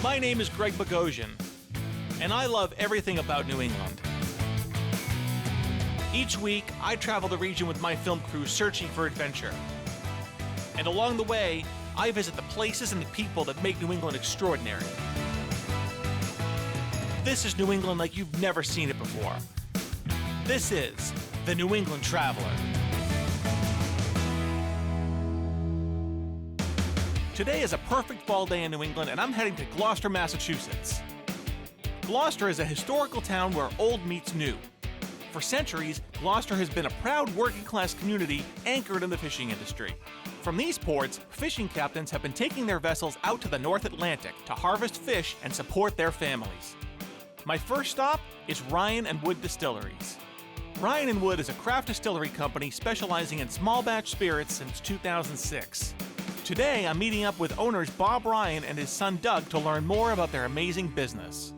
My name is Greg Bogosian, and I love everything about New England. Each week, I travel the region with my film crew searching for adventure. And along the way, I visit the places and the people that make New England extraordinary. This is New England like you've never seen it before. This is the New England Traveler. Today is a perfect fall day in New England, and I'm heading to Gloucester, Massachusetts. Gloucester is a historical town where old meets new. For centuries, Gloucester has been a proud working-class community anchored in the fishing industry. From these ports, fishing captains have been taking their vessels out to the North Atlantic to harvest fish and support their families. My first stop is Ryan Wood Distilleries. Ryan Wood is a craft distillery company specializing in small batch spirits since 2006. Today, I'm meeting up with owners Bob Ryan and his son Doug to learn more about their amazing business.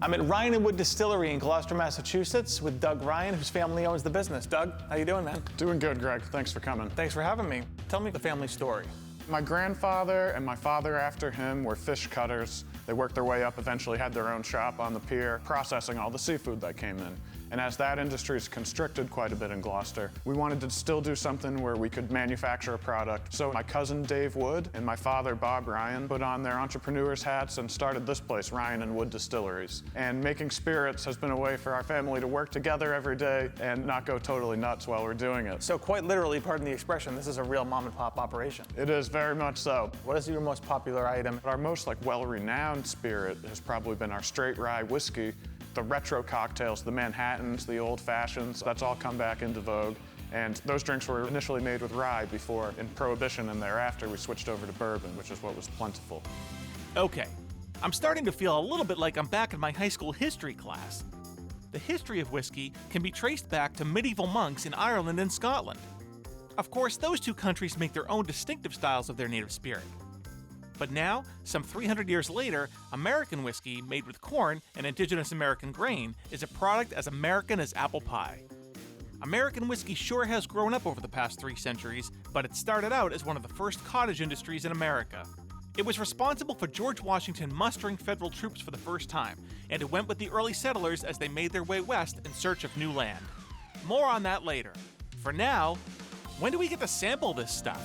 I'm at Ryan Wood Distillery in Gloucester, Massachusetts with Doug Ryan, whose family owns the business. Doug, how you doing, man? Doing good, Greg. Thanks for coming. Thanks for having me. Tell me the family story. My grandfather and my father after him were fish cutters. They worked their way up, eventually had their own shop on the pier, processing all the seafood that came in. And as that industry is constricted quite a bit in Gloucester, we wanted to still do something where we could manufacture a product. So my cousin Dave Wood and my father Bob Ryan put on their entrepreneurs' hats and started this place, Ryan Wood Distilleries. And making spirits has been a way for our family to work together every day and not go totally nuts while we're doing it. So quite literally, pardon the expression, this is a real mom and pop operation. It is very much so. What is your most popular item? Our most well-renowned spirit has probably been our straight rye whiskey. The retro cocktails, the Manhattans, the old fashions, that's all come back into vogue. And those drinks were initially made with rye before, in Prohibition and thereafter, we switched over to bourbon, which is what was plentiful. Okay, I'm starting to feel a little bit like I'm back in my high school history class. The history of whiskey can be traced back to medieval monks in Ireland and Scotland. Of course, those two countries make their own distinctive styles of their native spirit. But now, some 300 years later, American whiskey made with corn and indigenous American grain is a product as American as apple pie. American whiskey sure has grown up over the past 3 centuries, but it started out as one of the first cottage industries in America. It was responsible for George Washington mustering federal troops for the first time, and it went with the early settlers as they made their way west in search of new land. More on that later. For now, when do we get to sample this stuff?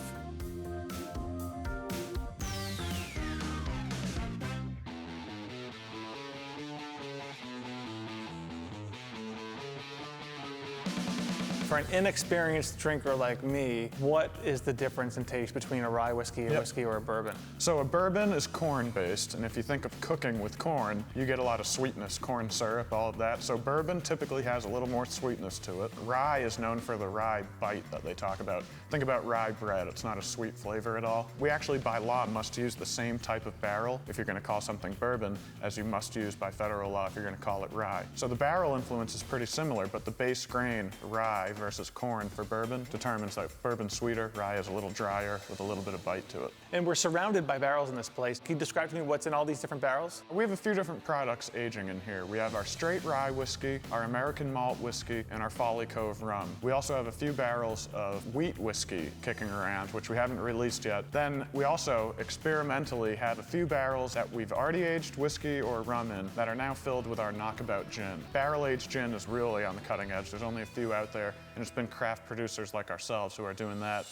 For an inexperienced drinker like me, what is the difference in taste between a rye whiskey, a whiskey, or a bourbon? So a bourbon is corn-based, and if you think of cooking with corn, you get a lot of sweetness, corn syrup, all of that. So bourbon typically has a little more sweetness to it. Rye is known for the rye bite that they talk about. Think about rye bread. It's not a sweet flavor at all. We actually, by law, must use the same type of barrel if you're going to call something bourbon as you must use by federal law if you're going to call it rye. So the barrel influence is pretty similar, but the base grain, rye, versus corn for bourbon determines that bourbon's sweeter, rye is a little drier with a little bit of bite to it. And we're surrounded by barrels in this place. Can you describe to me what's in all these different barrels? We have a few different products aging in here. We have our straight rye whiskey, our American malt whiskey, and our Folly Cove rum. We also have a few barrels of wheat whiskey kicking around, which we haven't released yet. Then we also experimentally have a few barrels that we've already aged whiskey or rum in that are now filled with our knockabout gin. Barrel-aged gin is really on the cutting edge. There's only a few out there, and it's been craft producers like ourselves who are doing that.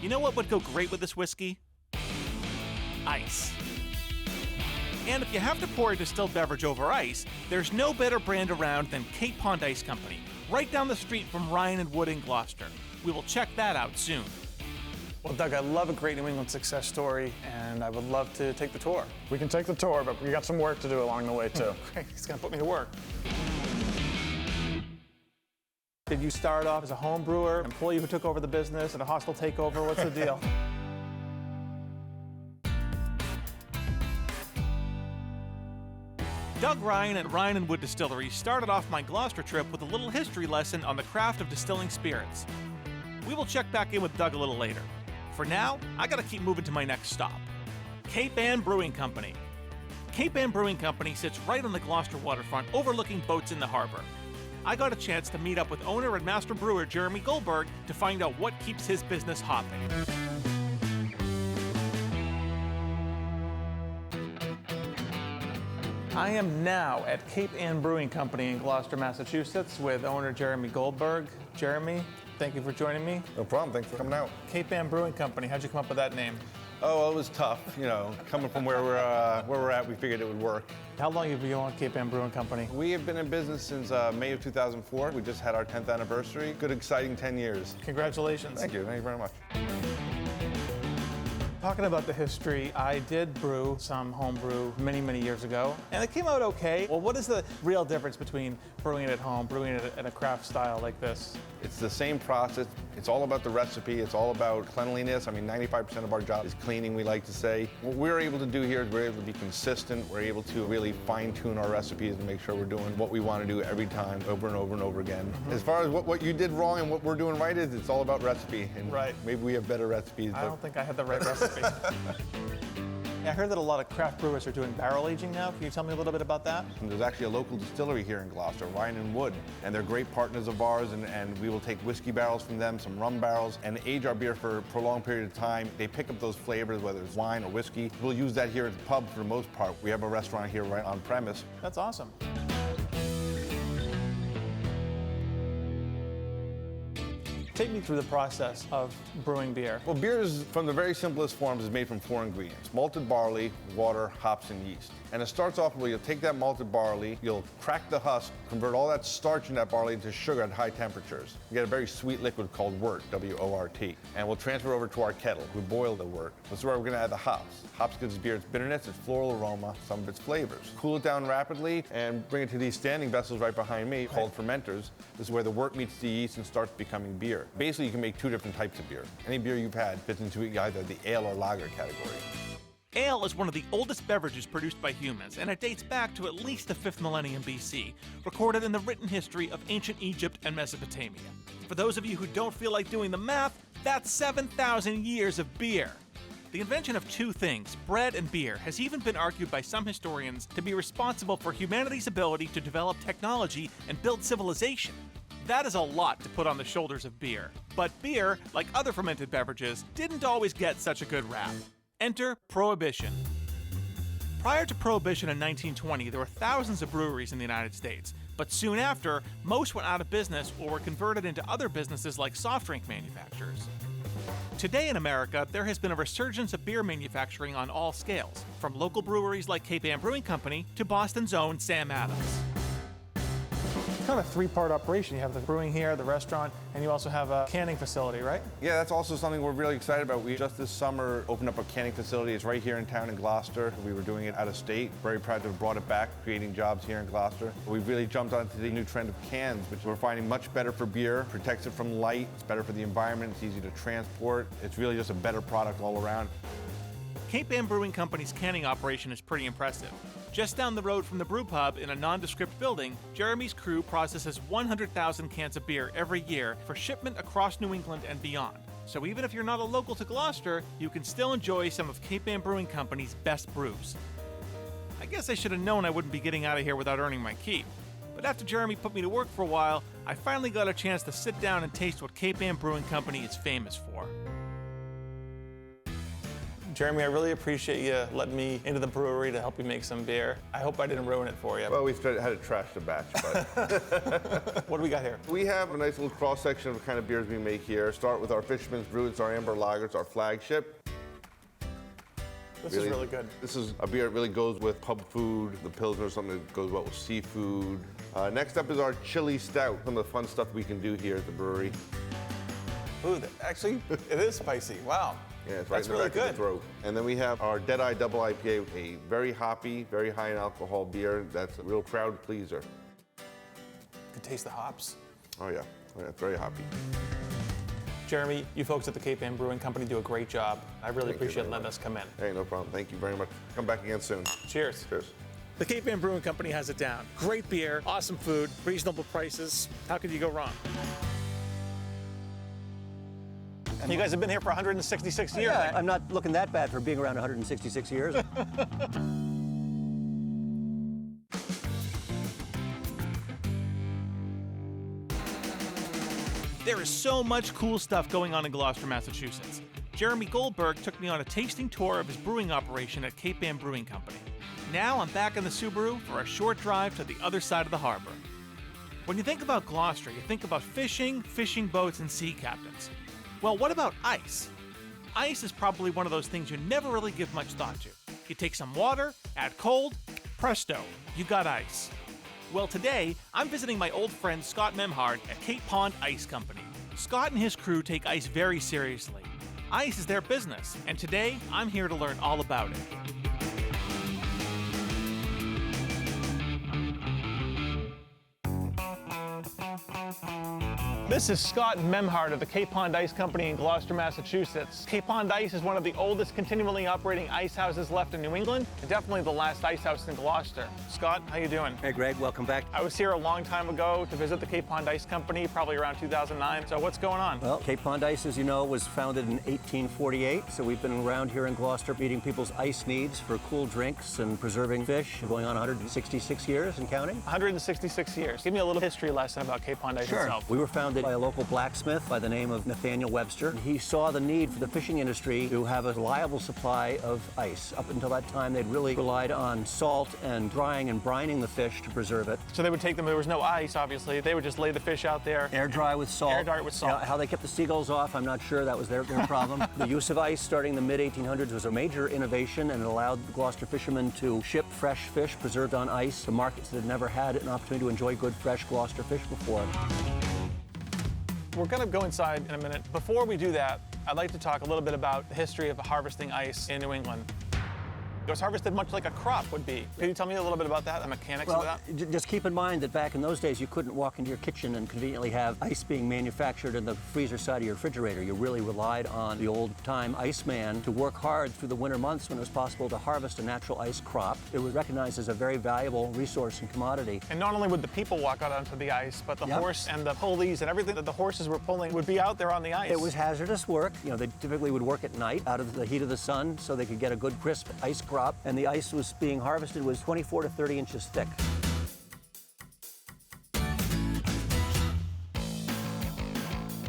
You know what would go great with this whiskey? Ice. And if you have to pour a distilled beverage over ice, there's no better brand around than Cape Ann Ice Company, right down the street from Ryan Wood in Gloucester. We will check that out soon. Well, Doug, I love a great New England success story, and I would love to take the tour. We can take the tour, but we got some work to do along the way, too. Great, he's gonna put me to work. Did you start off as a home brewer, employee who took over the business, and a hostile takeover? What's the deal? Doug Ryan at Ryan Wood Distilleries started off my Gloucester trip with a little history lesson on the craft of distilling spirits. We will check back in with Doug a little later. For now, I gotta keep moving to my next stop. Cape Ann Brewing Company. Cape Ann Brewing Company sits right on the Gloucester waterfront overlooking boats in the harbor. I got a chance to meet up with owner and master brewer Jeremy Goldberg to find out what keeps his business hopping. I am now at Cape Ann Brewing Company in Gloucester, Massachusetts with owner Jeremy Goldberg. Jeremy, thank you for joining me. No problem. Thanks for coming out. Cape Ann Brewing Company, how'd you come up with that name? Oh, well, it was tough. You know, coming from where we're at, we figured it would work. How long have you owned Cape Ann Brewing Company? We have been in business since May of 2004. We just had our 10th anniversary. Good, exciting 10 years. Congratulations. Thank you. Thank you very much. Talking about the history, I did brew some home brew many, many years ago, and it came out okay. Well, what is the real difference between brewing it at home, brewing it in a craft style like this? It's the same process. It's all about the recipe. It's all about cleanliness. I mean, 95% of our job is cleaning, we like to say. What we're able to do here is we're able to be consistent. We're able to really fine-tune our recipes and make sure we're doing what we want to do every time, over and over and over again. Mm-hmm. As far as what you did wrong and what we're doing right is, it's all about recipe. And right. Maybe we have better recipes. I don't think I had the right recipe. I heard that a lot of craft brewers are doing barrel aging now. Can you tell me a little bit about that? And there's actually a local distillery here in Gloucester, Ryan Wood, and they're great partners of ours, and we will take whiskey barrels from them, some rum barrels, and age our beer for a prolonged period of time. They pick up those flavors, whether it's wine or whiskey. We'll use that here at the pub for the most part. We have a restaurant here right on premise. That's awesome. Take me through the process of brewing beer. Well, beer is, from the very simplest forms, is made from 4 ingredients: malted barley, water, hops, and yeast. And it starts off where you'll take that malted barley, you'll crack the husk, convert all that starch in that barley into sugar at high temperatures. You get a very sweet liquid called wort, W-O-R-T. And we'll transfer over to our kettle. We boil the wort. This is where we're gonna add the hops. Hops gives beer its bitterness, its floral aroma, some of its flavors. Cool it down rapidly and bring it to these standing vessels right behind me called fermenters. This is where the wort meets the yeast and starts becoming beer. Basically, you can make 2 different types of beer. Any beer you've had fits into either the ale or lager category. Ale is one of the oldest beverages produced by humans, and it dates back to at least the 5th millennium BC, recorded in the written history of ancient Egypt and Mesopotamia. For those of you who don't feel like doing the math, that's 7,000 years of beer. The invention of 2 things, bread and beer, has even been argued by some historians to be responsible for humanity's ability to develop technology and build civilization. That is a lot to put on the shoulders of beer. But beer, like other fermented beverages, didn't always get such a good rap. Enter Prohibition. Prior to Prohibition in 1920, there were thousands of breweries in the United States. But soon after, most went out of business or were converted into other businesses like soft drink manufacturers. Today in America, there has been a resurgence of beer manufacturing on all scales, from local breweries like Cape Ann Brewing Company to Boston's own Sam Adams. Kind of a 3-part operation. You have the brewing here, the restaurant, and you also have a canning facility, right? Yeah, that's also something we're really excited about. We just this summer opened up a canning facility. It's right here in town in Gloucester. We were doing it out of state. Very proud to have brought it back, creating jobs here in Gloucester. We've really jumped onto the new trend of cans, which we're finding much better for beer, protects it from light, it's better for the environment, it's easy to transport. It's really just a better product all around. Cape Ann Brewing Company's canning operation is pretty impressive. Just down the road from the brew pub in a nondescript building, Jeremy's crew processes 100,000 cans of beer every year for shipment across New England and beyond. So even if you're not a local to Gloucester, you can still enjoy some of Cape Ann Brewing Company's best brews. I guess I should have known I wouldn't be getting out of here without earning my keep. But after Jeremy put me to work for a while, I finally got a chance to sit down and taste what Cape Ann Brewing Company is famous for. Jeremy, I really appreciate you letting me into the brewery to help you make some beer. I hope I didn't ruin it for you. Well, we had to trash the batch, but... What do we got here? We have a nice little cross-section of the kind of beers we make here. Start with our Fisherman's Brew. It's our amber lager. It's our flagship. This is really good. This is a beer that really goes with pub food. The Pilsner is something that goes well with seafood. Next up is our chili stout. Some of the fun stuff we can do here at the brewery. Ooh, actually, it is spicy. Wow. Yeah, it's right in the back of the throat. And then we have our Deadeye Double IPA, a very hoppy, very high in alcohol beer. That's a real crowd pleaser. You can taste the hops. Oh yeah, it's very hoppy. Jeremy, you folks at the Cape Ann Brewing Company do a great job. I really appreciate letting us come in. Hey, no problem. Thank you very much. Come back again soon. Cheers. Cheers. The Cape Ann Brewing Company has it down. Great beer, awesome food, reasonable prices. How could you go wrong? You guys have been here for 166 years. Yeah, I'm not looking that bad for being around 166 years. There is so much cool stuff going on in Gloucester, Massachusetts. Jeremy Goldberg took me on a tasting tour of his brewing operation at Cape Ann Brewing Company. Now I'm back in the Subaru for a short drive to the other side of the harbor. When you think about Gloucester, you think about fishing, fishing boats, and sea captains. Well, what about ice? Ice is probably one of those things you never really give much thought to. You take some water, add cold, presto, you got ice. Well, today, I'm visiting my old friend Scott Memhard at Cape Ann Ice Company. Scott and his crew take ice very seriously. Ice is their business, and today, I'm here to learn all about it. This is Scott Memhard of the Cape Ann Ice Company in Gloucester, Massachusetts. Cape Ann Ice is one of the oldest continually operating ice houses left in New England, and definitely the last ice house in Gloucester. Scott, how you doing? Hey, Greg, welcome back. I was here a long time ago to visit the Cape Ann Ice Company, probably around 2009. So what's going on? Well, Cape Ann Ice, as you know, was founded in 1848, so we've been around here in Gloucester meeting people's ice needs for cool drinks and preserving fish, going on 166 years and counting. 166 years. Give me a little history lesson about Cape Ann Ice itself. We were founded by a local blacksmith by the name of Nathaniel Webster. He saw the need for the fishing industry to have a reliable supply of ice. Up until that time, they'd really relied on salt and drying and brining the fish to preserve it. So they would take them, there was no ice, obviously. They would just lay the fish out there. Air dry with salt. Air dry with salt. How they kept the seagulls off, I'm not sure. That was their problem. The use of ice starting in the mid-1800s was a major innovation, and it allowed Gloucester fishermen to ship fresh fish preserved on ice to markets that had never had an opportunity to enjoy good, fresh Gloucester fish before. We're going to go inside in a minute. Before we do that, I'd like to talk a little bit about the history of harvesting ice in New England. It was harvested much like a crop would be. Can you tell me a little bit about that, the mechanics of that? Just keep in mind that back in those days, you couldn't walk into your kitchen and conveniently have ice being manufactured in the freezer side of your refrigerator. You really relied on the old-time iceman to work hard through the winter months when it was possible to harvest a natural ice crop. It was recognized as a very valuable resource and commodity. And not only would the people walk out onto the ice, but the horse and the pulleys and everything that the horses were pulling would be out there on the ice. It was hazardous work. You know, they typically would work at night out of the heat of the sun so they could get a good crisp ice crop, and the ice was being harvested was 24 to 30 inches thick.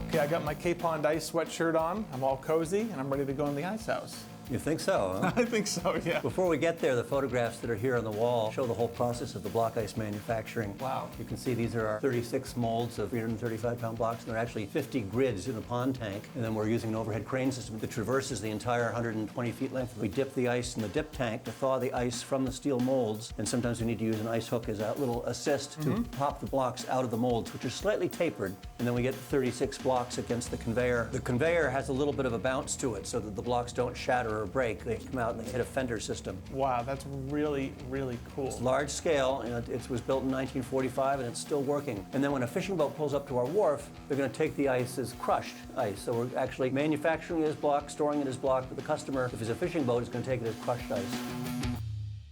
Okay, I got my Cape Ann Ice sweatshirt on. I'm all cozy, and I'm ready to go in the ice house. You think so, huh? I think so, yeah. Before we get there, the photographs that are here on the wall show the whole process of the block ice manufacturing. Wow. You can see these are our 36 molds of 335-pound blocks, and there are actually 50 grids in the pond tank. And then we're using an overhead crane system that traverses the entire 120 feet length. We dip the ice in the dip tank to thaw the ice from the steel molds, and sometimes we need to use an ice hook as a little assist to pop the blocks out of the molds, which are slightly tapered, and then we get 36 blocks against the conveyor. The conveyor has a little bit of a bounce to it so that the blocks don't shatter or break. They come out and they hit a fender system. Wow, that's really, really cool. It's large scale, and it was built in 1945, and it's still working. And then when a fishing boat pulls up to our wharf, they're going to take the ice as crushed ice. So we're actually manufacturing it as block, storing it as block, but the customer, if it's a fishing boat, is going to take it as crushed ice.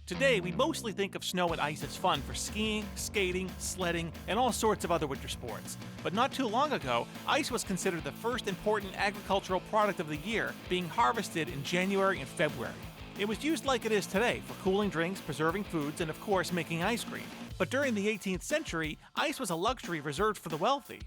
Today, we mostly think of snow and ice as fun for skiing, skating, sledding, and all sorts of other winter sports. But not too long ago, ice was considered the first important agricultural product of the year, being harvested in January and February. It was used like it is today for cooling drinks, preserving foods, and of course making ice cream. But during the 18th century, ice was a luxury reserved for the wealthy.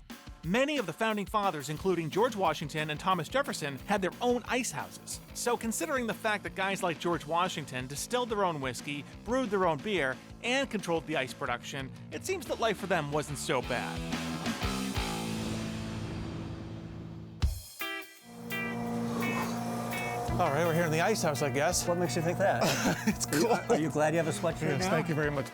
Many of the founding fathers, including George Washington and Thomas Jefferson, had their own ice houses. So considering the fact that guys like George Washington distilled their own whiskey, brewed their own beer, and controlled the ice production, it seems that life for them wasn't so bad. All right, we're here in the ice house, I guess. What makes you think that? It's cool. Are you glad you have a sweatshirt now? Thank you very much.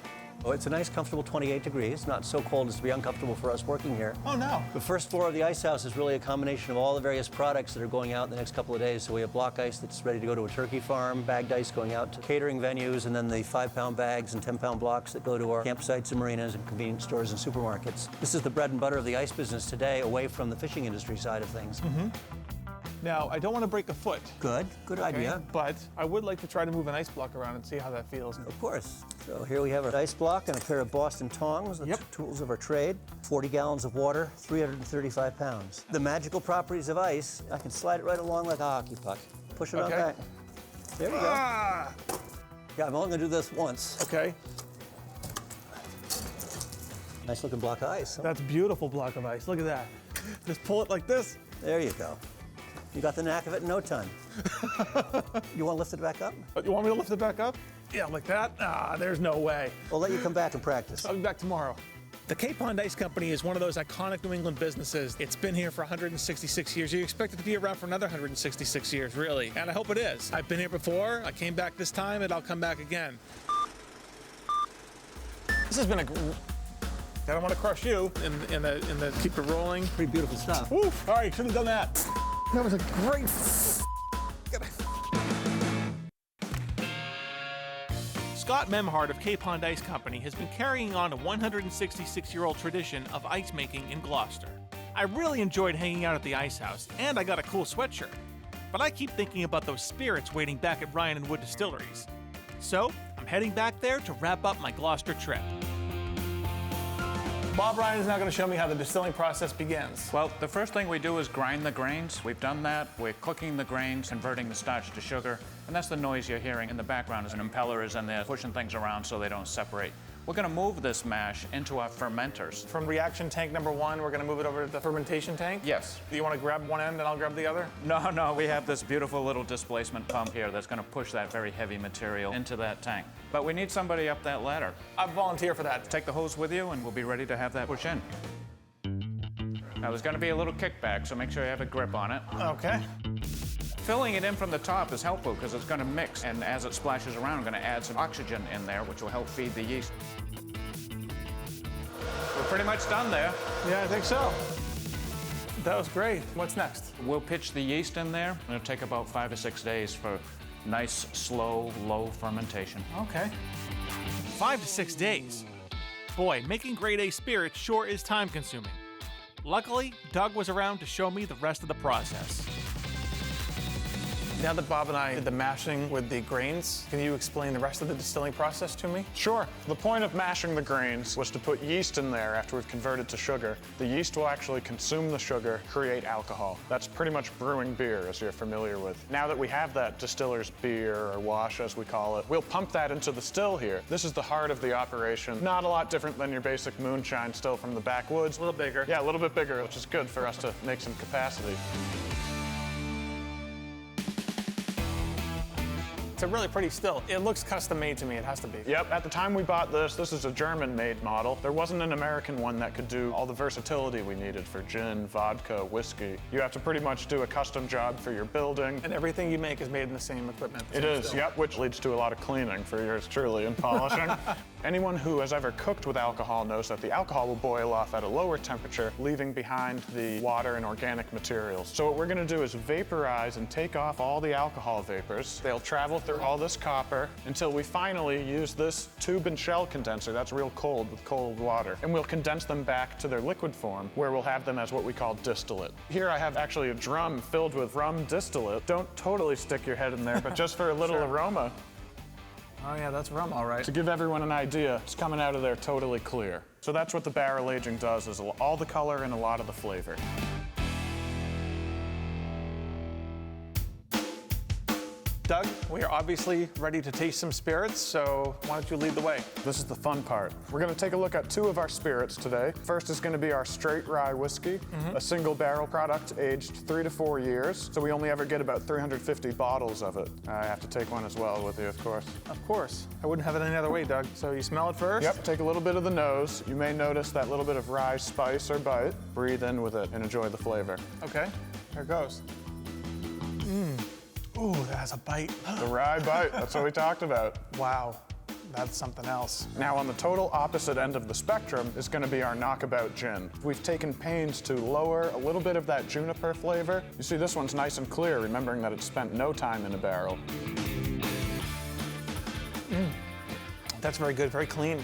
Oh, it's a nice, comfortable 28 degrees. Not so cold as to be uncomfortable for us working here. Oh, no. The first floor of the ice house is really a combination of all the various products that are going out in the next couple of days. So we have block ice that's ready to go to a turkey farm, bagged ice going out to catering venues, and then the 5-pound bags and 10-pound blocks that go to our campsites and marinas and convenience stores and supermarkets. This is the bread and butter of the ice business today, away from the fishing industry side of things. Now, I don't want to break a foot. Good idea. But I would like to try to move an ice block around and see how that feels. Of course. So here we have our ice block and a pair of Boston tongs, the tools of our trade, 40 gallons of water, 335 pounds. The magical properties of ice, I can slide it right along like a hockey puck. Push it on back. There we go. Yeah, I'm only going to do this once. Okay. Nice looking block of ice. Huh? That's a beautiful block of ice. Look at that. Just pull it like this. There you go. You got the knack of it in no time. You want to lift it back up? You want me to lift it back up? Yeah, like that? Ah, there's no way. We'll let you come back and practice. I'll be back tomorrow. The Cape Ann Ice Company is one of those iconic New England businesses. It's been here for 166 years. You expect it to be around for another 166 years, really. And I hope it is. I've been here before. I came back this time, and I'll come back again. This has been I don't want to crush you in the keep it rolling. Pretty beautiful stuff. Oof! All right, should have done that. That was a great. Scott Memhard of Cape Ann Ice Company has been carrying on a 166-year-old tradition of ice making in Gloucester. I really enjoyed hanging out at the ice house, and I got a cool sweatshirt. But I keep thinking about those spirits waiting back at Ryan Wood Distilleries. So, I'm heading back there to wrap up my Gloucester trip. Bob Ryan is now going to show me how the distilling process begins. Well, the first thing we do is grind the grains. We've done that. We're cooking the grains, converting the starch to sugar, and that's the noise you're hearing in the background as an impeller is in there pushing things around so they don't separate. We're going to move this mash into our fermenters. From reaction tank number 1, we're going to move it over to the fermentation tank? Yes. Do you want to grab one end and I'll grab the other? No, we have this beautiful little displacement pump here that's going to push that very heavy material into that tank. But we need somebody up that ladder. I'll volunteer for that. Take the hose with you and we'll be ready to have that push in. Now there's going to be a little kickback, so make sure you have a grip on it. Okay. Filling it in from the top is helpful because it's going to mix, and as it splashes around, I'm going to add some oxygen in there, which will help feed the yeast. We're pretty much done there. Yeah, I think so. That was great. What's next? We'll pitch the yeast in there, and it'll take about 5 or 6 days for nice, slow, low fermentation. Okay. 5 to 6 days. Boy, making grade A spirits sure is time consuming. Luckily, Doug was around to show me the rest of the process. Now that Bob and I did the mashing with the grains, can you explain the rest of the distilling process to me? Sure. The point of mashing the grains was to put yeast in there after we've converted to sugar. The yeast will actually consume the sugar, create alcohol. That's pretty much brewing beer, as you're familiar with. Now that we have that distiller's beer, or wash as we call it, we'll pump that into the still here. This is the heart of the operation. Not a lot different than your basic moonshine still from the backwoods. A little bigger. Yeah, a little bit bigger, which is good for us to make some capacity. It's a really pretty still. It looks custom made to me, it has to be. Yep, at the time we bought this is a German-made model. There wasn't an American one that could do all the versatility we needed for gin, vodka, whiskey. You have to pretty much do a custom job for your building. And everything you make is made in the same equipment. It is, yep, which leads to a lot of cleaning for yours truly and polishing. Anyone who has ever cooked with alcohol knows that the alcohol will boil off at a lower temperature, leaving behind the water and organic materials. So what we're gonna do is vaporize and take off all the alcohol vapors. They'll travel through all this copper until we finally use this tube and shell condenser that's real cold with cold water. And we'll condense them back to their liquid form, where we'll have them as what we call distillate. Here I have actually a drum filled with rum distillate. Don't totally stick your head in there, but just for a little aroma. Oh yeah, that's rum, all right. To give everyone an idea, it's coming out of there totally clear. So that's what the barrel aging does, is all the color and a lot of the flavor. Doug, we are obviously ready to taste some spirits, so why don't you lead the way? This is the fun part. We're gonna take a look at 2 of our spirits today. First is gonna be our straight rye whiskey, a single barrel product aged 3 to 4 years. So we only ever get about 350 bottles of it. I have to take one as well with you, of course. Of course. I wouldn't have it any other way, Doug. So you smell it first? Yep, take a little bit of the nose. You may notice that little bit of rye spice or bite. Breathe in with it and enjoy the flavor. Okay, here it goes. Ooh, that has a bite. The rye bite, that's what we talked about. Wow, that's something else. Now on the total opposite end of the spectrum is gonna be our knockabout gin. We've taken pains to lower a little bit of that juniper flavor. You see this one's nice and clear, remembering that it's spent no time in a barrel. That's very good, very clean.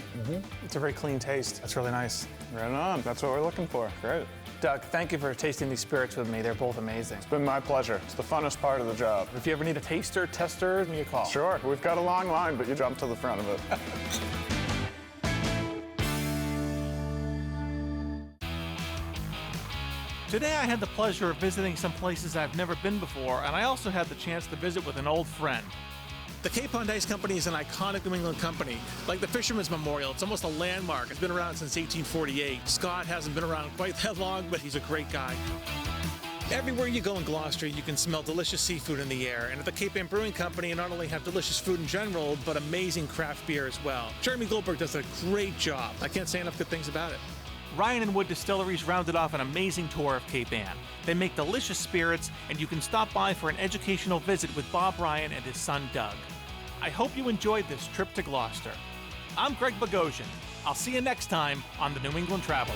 It's a very clean taste. That's really nice. Right on, that's what we're looking for, great. Doug, thank you for tasting these spirits with me. They're both amazing. It's been my pleasure. It's the funnest part of the job. If you ever need a taster, tester, give me a call. Sure, we've got a long line, but you jump to the front of it. Today I had the pleasure of visiting some places I've never been before, and I also had the chance to visit with an old friend. The Cape Ann Ice Company is an iconic New England company. Like the Fisherman's Memorial, it's almost a landmark. It's been around since 1848. Scott hasn't been around quite that long, but he's a great guy. Everywhere you go in Gloucester, you can smell delicious seafood in the air. And at the Cape Ann Brewing Company, you not only have delicious food in general, but amazing craft beer as well. Jeremy Goldberg does a great job. I can't say enough good things about it. Ryan and Wood Distilleries rounded off an amazing tour of Cape Ann. They make delicious spirits, and you can stop by for an educational visit with Bob Ryan and his son Doug. I hope you enjoyed this trip to Gloucester. I'm Greg Bogosian. I'll see you next time on the New England Traveler.